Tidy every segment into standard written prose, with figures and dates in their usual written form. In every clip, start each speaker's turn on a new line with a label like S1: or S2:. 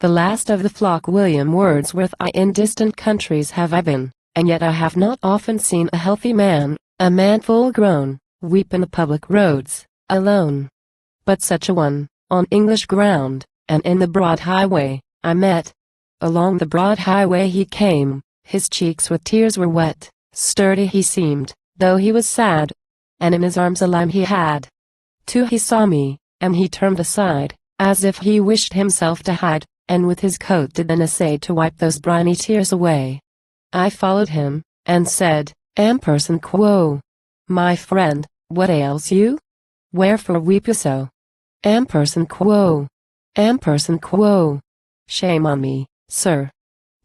S1: the last of the flock. William Wordsworth. I in distant countries have I been, and yet I have not often seen a healthy man, a man full grown, weep in the public roads, alone. But such a one, on English ground, and in the broad highway, I met. Along the broad highway he came, his cheeks with tears were wet, sturdy he seemed, though he was sad, and in his arms a lamb he had. Too he saw me, and he turned aside, as if he wished himself to hide, and with his coat did then essay to wipe those briny tears away. I followed him, and said, Ampersand quo. My friend, what ails you? Wherefore weep you so? Ampersand quo. Ampersand quo. Shame on me, sir.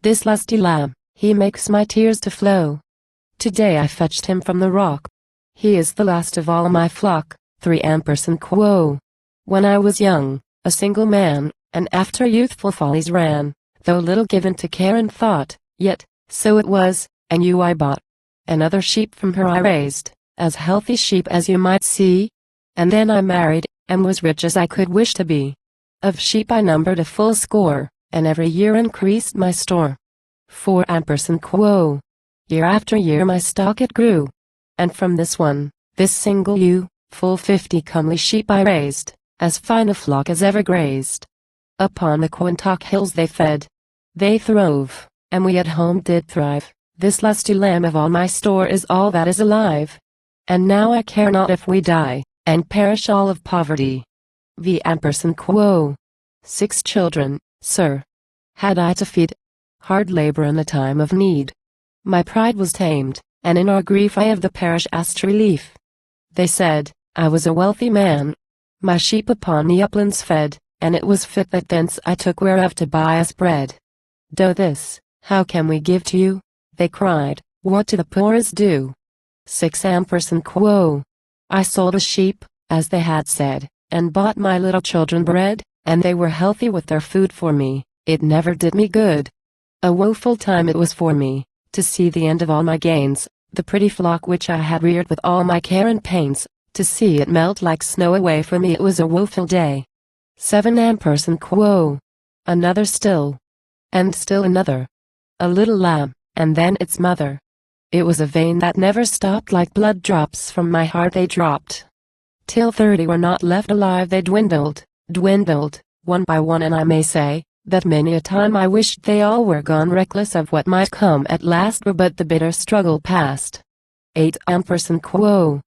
S1: This lusty lamb, he makes my tears to flow. Today I fetched him from the rock. He is the last of all my flock. 3 Ampersand quo. When I was young, a single man, and after youthful follies ran, though little given to care and thought, yet, so it was, and you I bought. And other sheep from her I raised, as healthy sheep as you might see. And then I married, and was rich as I could wish to be. Of sheep I numbered a full score, and every year increased my store. 4 Ampersand quo. Year after year my stock it grew. And from this one, this single ewe, full 50 comely sheep I raised, as fine a flock as ever grazed. Upon the Quantock hills they fed. They throve, and we at home did thrive. This lusty lamb of all my store is all that is alive. And now I care not if we die, and perish all of poverty. V Ampersand quo. 6 children, sir, had I to feed. Hard labor in the time of need. My pride was tamed, and in our grief I of the parish asked relief. They said, I was a wealthy man. My sheep upon the uplands fed, and it was fit that thence I took whereof to buy us bread. Do this, how can we give to you? They cried, what to the poor is due. 6 Ampersand quo. I sold a sheep, as they had said, and bought my little children bread, and they were healthy with their food for me. It never did me good. A woeful time it was for me, to see the end of all my gains, the pretty flock which I had reared with all my care and pains, to see it melt like snow away from me. It was a woeful day. 7 Ampersand quo. Another still. And still another. A little lamb, and then its mother. It was a vein that never stopped, like blood drops from my heart they dropped. Till 30 were not left alive, they dwindled, one by one, and I may say, that many a time I wished they all were gone, reckless of what might come at last, were but the bitter struggle past. 8 Ampersand quo.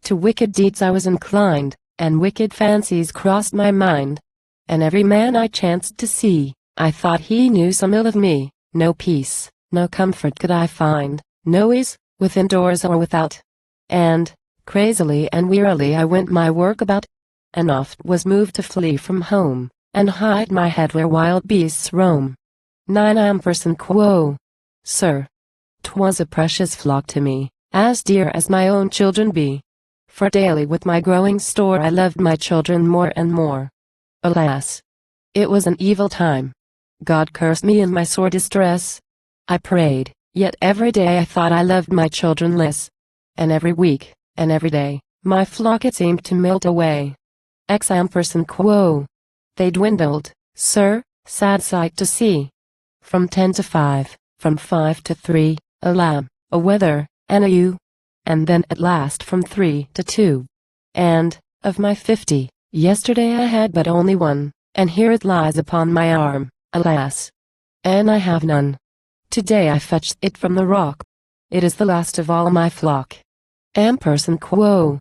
S1: To wicked deeds I was inclined, and wicked fancies crossed my mind. And every man I chanced to see, I thought he knew some ill of me. No peace, no comfort could I find, no ease, within doors or without. And, crazily and wearily I went my work about, and oft was moved to flee from home, and hide my head where wild beasts roam. 9 Ampersand quo. Sir, 'twas a precious flock to me, as dear as my own children be. For daily with my growing store I loved my children more and more. Alas! It was an evil time. God cursed me in my sore distress. I prayed, yet every day I thought I loved my children less. And every week, and every day, my flock it seemed to melt away. X Ampersand quo. They dwindled, sir, sad sight to see. From 10 to 5, from 5 to 3, a lamb, a wether, and a ewe. And then at last from 3 to 2. And, of my 50, yesterday I had but only one, and here it lies upon my arm, alas! And I have none. Today I fetched it from the rock. It is the last of all my flock. Ampersand quo.